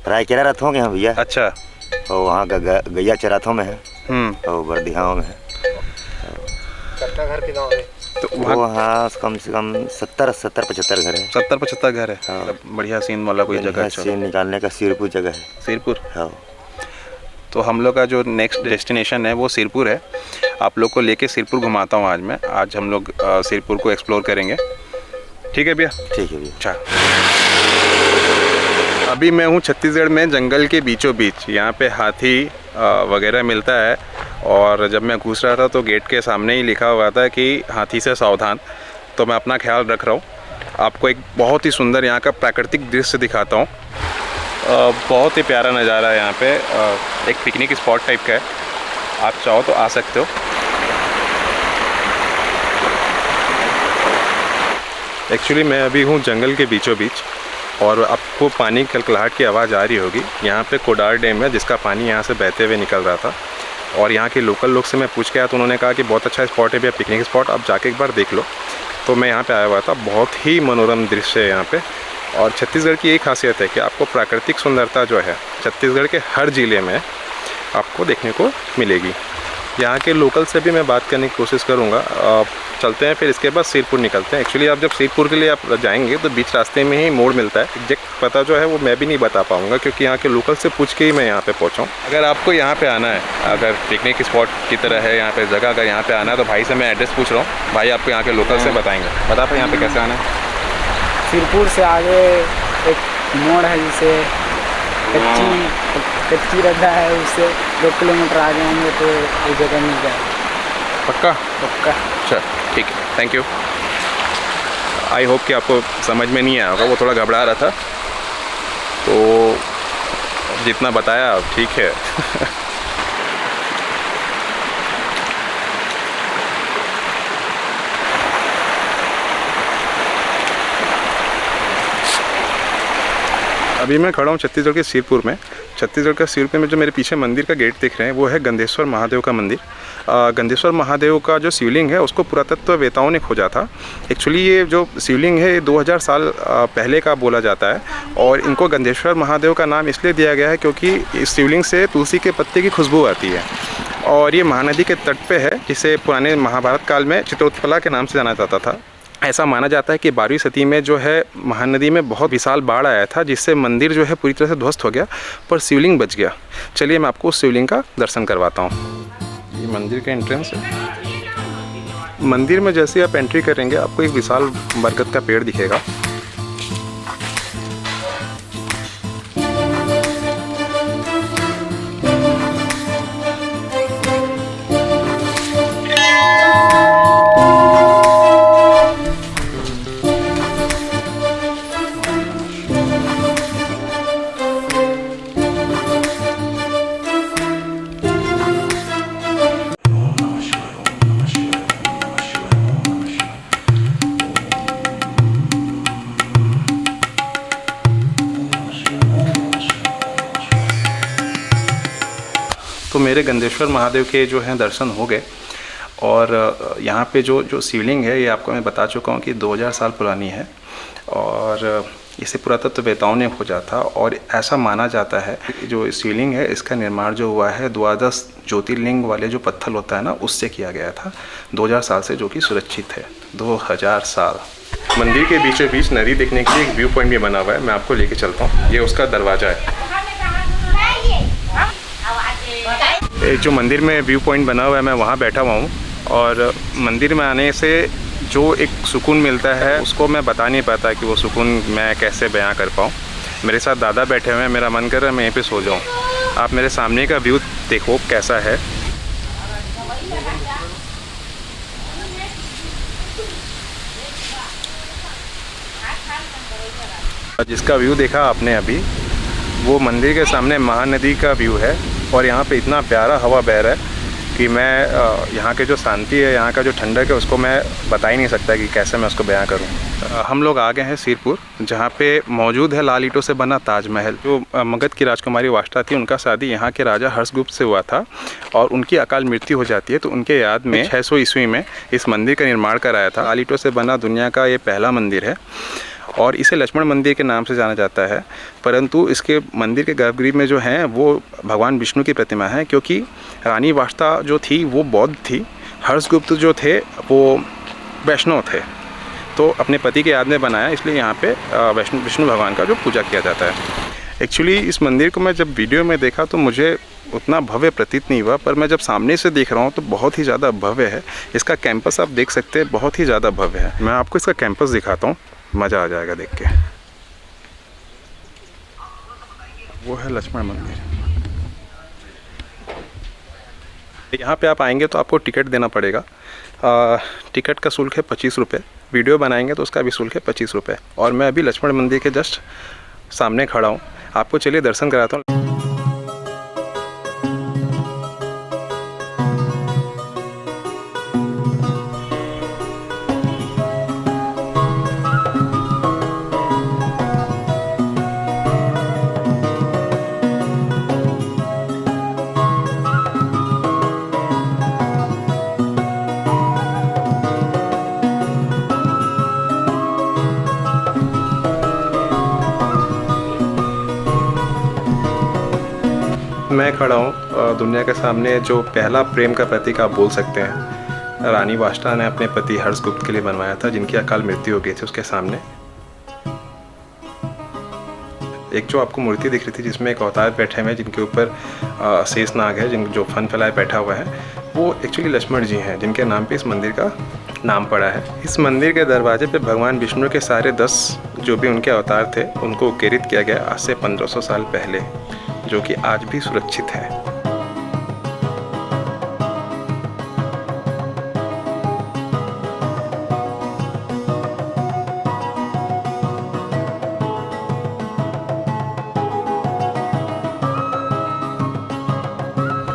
रायकेला रथों के हैं भैया। अच्छा। और वहाँ गैया चराथों में है और बरदिहाओं में है। कट्टा घर के गाँव है तो वहाँ कम से कम 70-75 घर है। 70-75 घर है। हाँ। बढ़िया सीन वाला कोई जगह। सीन निकालने का सिरपुर जगह है। सिरपुर। हाँ। तो हम लोग का जो नेक्स्ट डेस्टिनेशन है वो सिरपुर है। आप लोग को लेके सिरपुर घुमाता हूँ आज हम लोग सिरपुर को एक्सप्लोर करेंगे। ठीक है भैया? ठीक है भैया। अच्छा, अभी मैं हूँ छत्तीसगढ़ में, जंगल के बीचों बीच। यहाँ पे हाथी वगैरह मिलता है और जब मैं घुस रहा था तो गेट के सामने ही लिखा हुआ था कि हाथी से सावधान। तो मैं अपना ख्याल रख रहा हूँ। आपको एक बहुत ही सुंदर यहाँ का प्राकृतिक दृश्य दिखाता हूँ। बहुत ही प्यारा नज़ारा है यहाँ पे। एक पिकनिक स्पॉट टाइप का है, आप चाहो तो आ सकते हो। एक्चुअली मैं अभी हूँ जंगल के बीचों बीच और आपको पानी कलकलाहट की आवाज़ आ रही होगी। यहाँ पे कोडार डैम है जिसका पानी यहाँ से बहते हुए निकल रहा था और यहाँ के लोकल लोग से मैं पूछ के आया तो उन्होंने कहा कि बहुत अच्छा स्पॉट है भैया, पिकनिक स्पॉट, आप जाके एक बार देख लो। तो मैं यहाँ पे आया हुआ था। बहुत ही मनोरम दृश्य है यहाँ पे। और छत्तीसगढ़ की यही खासियत है कि आपको प्राकृतिक सुंदरता जो है छत्तीसगढ़ के हर ज़िले में आपको देखने को मिलेगी। यहाँ के लोकल से भी मैं बात करने की कोशिश करूँगा। चलते हैं, फिर इसके बाद सिरपुर निकलते हैं। एक्चुअली आप जब सिरपुर के लिए आप जाएंगे तो बीच रास्ते में ही मोड़ मिलता है। एग्जैक्ट पता जो है वो मैं भी नहीं बता पाऊँगा क्योंकि यहाँ के लोकल से पूछ के ही मैं यहाँ पे पहुँचा हूँ। अगर आपको यहाँ पे आना है, अगर पिकनिक स्पॉट की तरह है यहाँ पे जगह, अगर यहाँ पे आना है तो भाई से मैं एड्रेस पूछ रहा हूँ। भाई आपको यहाँ के लोकल से बताएंगे। बता पाए यहाँ पे कैसे आना है? सिरपुर से आगे एक मोड़ है जिसे कच्ची रद्दा है, उससे 2 किलोमीटर आगे होंगे तो ये जगह मिल जाएगी। पक्का? पक्का। अच्छा ठीक है, थैंक यू। आई होप कि आपको समझ में नहीं आया होगा, वो थोड़ा घबरा रहा था तो जितना बताया ठीक है। अभी मैं खड़ा हूँ छत्तीसगढ़ के सिरपुर में। छत्तीसगढ़ का सिरपुर में जो मेरे पीछे मंदिर का गेट दिख रहे हैं वो है गंधेश्वर महादेव का मंदिर। गंधेश्वर महादेव का जो शिवलिंग है उसको पुरातत्ववेताओं ने खोजा था। एक्चुअली ये जो शिवलिंग है 2000 साल पहले का बोला जाता है और इनको गंधेश्वर महादेव का नाम इसलिए दिया गया है क्योंकि इस शिवलिंग से तुलसी के पत्ते की खुशबू आती है और ये महानदी के तट पे है, जिसे पुराने महाभारत काल में चित्रोत्पला के नाम से जाना जाता था। ऐसा माना जाता है कि 12वीं सदी में जो है महानदी में बहुत विशाल बाढ़ आया था जिससे मंदिर जो है पूरी तरह से ध्वस्त हो गया पर शिवलिंग बच गया। चलिए मैं आपको उस शिवलिंग का दर्शन करवाता हूँ। ये मंदिर का एंट्रेंस है। मंदिर में जैसे आप एंट्री करेंगे आपको एक विशाल बरगद का पेड़ दिखेगा। तो मेरे गंधेश्वर महादेव के जो हैं दर्शन हो गए और यहाँ पे जो शिवलिंग है ये आपको मैं बता चुका हूँ कि 2000 साल पुरानी है और इसे पुरातत्ववेताओं ने खोजा था और ऐसा माना जाता है कि जो शिवलिंग है इसका निर्माण जो हुआ है 12 ज्योतिर्लिंग वाले जो पत्थर होता है ना उससे किया गया था 2000 साल से, जो कि सुरक्षित है 2000 साल। मंदिर के बीचों बीच नदी देखने के लिए एक व्यू पॉइंट भी बना हुआ है, मैं आपको लेके चलता हूँ। ये उसका दरवाज़ा है। जो मंदिर में व्यू पॉइंट बना हुआ है मैं वहाँ बैठा हुआ हूँ और मंदिर में आने से जो एक सुकून मिलता है उसको मैं बता नहीं पाता कि वो सुकून मैं कैसे बयां कर पाऊँ। मेरे साथ दादा बैठे हुए हैं, मेरा मन कर रहा है मैं यहीं पे सो जाऊँ। आप मेरे सामने का व्यू देखो कैसा है। जिसका व्यू देखा आपने अभी वो मंदिर के सामने महानदी का व्यू है और यहाँ पे इतना प्यारा हवा बह रहा है कि मैं यहाँ के जो शांति है, यहाँ का जो ठंडक है उसको मैं बता ही नहीं सकता कि कैसे मैं उसको बयां करूँ। हम लोग आ गए हैं सिरपुर, जहाँ पे मौजूद है लाल ईंटों से बना ताजमहल। जो मगध की राजकुमारी वाष्टा थी उनका शादी यहाँ के राजा हर्षगुप्त से हुआ था और उनकी अकाल मृत्यु हो जाती है तो उनके याद में 600 ईस्वी में इस मंदिर का निर्माण कराया था। लाल ईंटों से बना दुनिया का ये पहला मंदिर है और इसे लक्ष्मण मंदिर के नाम से जाना जाता है। परंतु इसके मंदिर के गर्भगृह में जो हैं वो भगवान विष्णु की प्रतिमा है, क्योंकि रानी वाष्टा जो थी वो बौद्ध थी, हर्षगुप्त जो थे वो वैष्णव थे, तो अपने पति के याद में बनाया, इसलिए यहाँ पे विष्णु भगवान का जो पूजा किया जाता है। एक्चुअली इस मंदिर को मैं जब वीडियो में देखा तो मुझे उतना भव्य प्रतीत नहीं हुआ, पर मैं जब सामने से देख रहा हूँ तो बहुत ही ज़्यादा भव्य है। इसका कैंपस आप देख सकते हैं, बहुत ही ज़्यादा भव्य है। मैं आपको इसका कैंपस दिखाता हूँ, मज़ा आ जाएगा देख के। वो है लक्ष्मण मंदिर। यहाँ पे आप आएंगे तो आपको टिकट देना पड़ेगा। टिकट का शुल्क है 25 रुपये। वीडियो बनाएंगे तो उसका भी शुल्क है 25 रुपये। और मैं अभी लक्ष्मण मंदिर के जस्ट सामने खड़ा हूँ, आपको चलिए दर्शन कराता हूँ। मैं खड़ा हूँ दुनिया के सामने जो पहला प्रेम का प्रतीक आप बोल सकते हैं, रानी वाष्टा ने अपने पति हर्षगुप्त के लिए बनवाया था, जिनकी अकाल मृत्यु हो गई थी। उसके सामने एक जो आपको मूर्ति दिख रही थी जिसमें एक अवतार बैठे हुए हैं, जिनके ऊपर शेष नाग है, जिन जो फन फैलाए बैठा हुआ है, वो एक्चुअली लक्ष्मण जी हैं, जिनके नाम पे इस मंदिर का नाम पड़ा है। इस मंदिर के दरवाजे पे भगवान विष्णु के सारे 10 जो भी उनके अवतार थे उनको उकेरित किया गया आज से 1500 साल पहले, जो कि आज भी सुरक्षित है।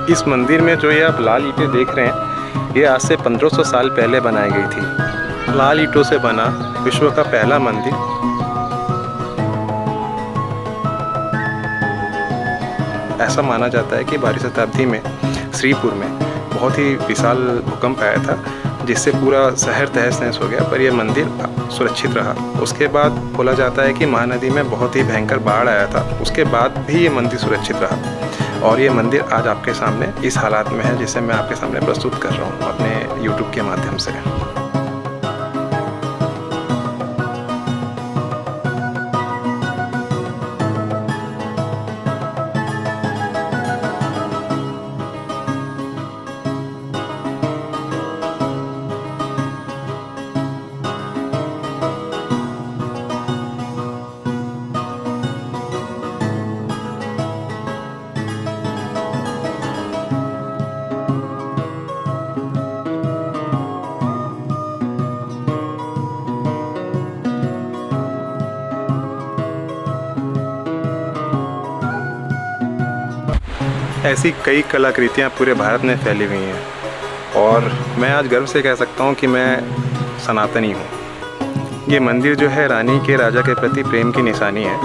इस मंदिर में जो ये आप लाल ईंटें देख रहे हैं, ये आज से 1500 साल पहले बनाई गई थी। लाल ईंटों से बना विश्व का पहला मंदिर। ऐसा माना जाता है कि 12वीं शताब्दी में श्रीपुर में बहुत ही विशाल भूकंप आया था, जिससे पूरा शहर तहस नहस हो गया, पर यह मंदिर सुरक्षित रहा। उसके बाद बोला जाता है कि महानदी में बहुत ही भयंकर बाढ़ आया था, उसके बाद भी ये मंदिर सुरक्षित रहा। और ये मंदिर आज आपके सामने इस हालात में है, जिसे मैं आपके सामने प्रस्तुत कर रहा हूँ अपने YouTube के माध्यम से। ऐसी कई कलाकृतियाँ पूरे भारत में फैली हुई हैं, और मैं आज गर्व से कह सकता हूँ कि मैं सनातनी हूँ। ये मंदिर जो है रानी के राजा के प्रति प्रेम की निशानी है,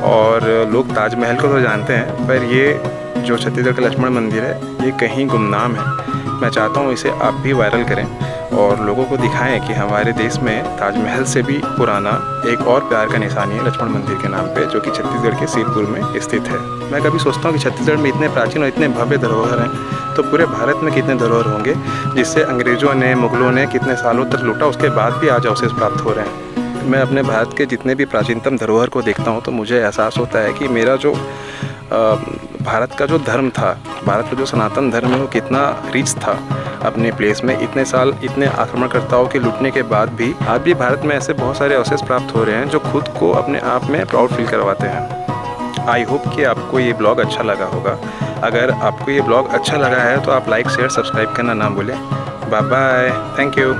और लोग ताजमहल को तो जानते हैं, पर ये जो छत्तीसगढ़ का लक्ष्मण मंदिर है ये कहीं गुमनाम है। मैं चाहता हूँ इसे आप भी वायरल करें और लोगों को दिखाएं कि हमारे देश में ताजमहल से भी पुराना एक और प्यार का निशानी है लक्ष्मण मंदिर के नाम पे, जो कि छत्तीसगढ़ के शिवपुर में स्थित है। मैं कभी सोचता हूँ कि छत्तीसगढ़ में इतने प्राचीन और इतने भव्य धरोहर हैं, तो पूरे भारत में कितने धरोहर होंगे जिससे अंग्रेज़ों ने, मुग़लों ने कितने सालों तक लूटा, उसके बाद भी आज अवशेष प्राप्त हो रहे हैं। मैं अपने भारत के जितने भी प्राचीनतम धरोहर को देखता हूँ तो मुझे एहसास होता है कि मेरा जो भारत का जो धर्म था, भारत का जो सनातन धर्म है, वो कितना रिच था अपने प्लेस में। इतने साल इतने आक्रमणकर्ताओं के लूटने के बाद भी आज भी भारत में ऐसे बहुत सारे अवशेष प्राप्त हो रहे हैं जो खुद को अपने आप में प्राउड फील करवाते हैं। आई होप कि आपको ये ब्लॉग अच्छा लगा होगा। अगर आपको ये ब्लॉग अच्छा लगा है तो आप लाइक, शेयर, सब्सक्राइब करना ना भूलें। Bye bye, thank you.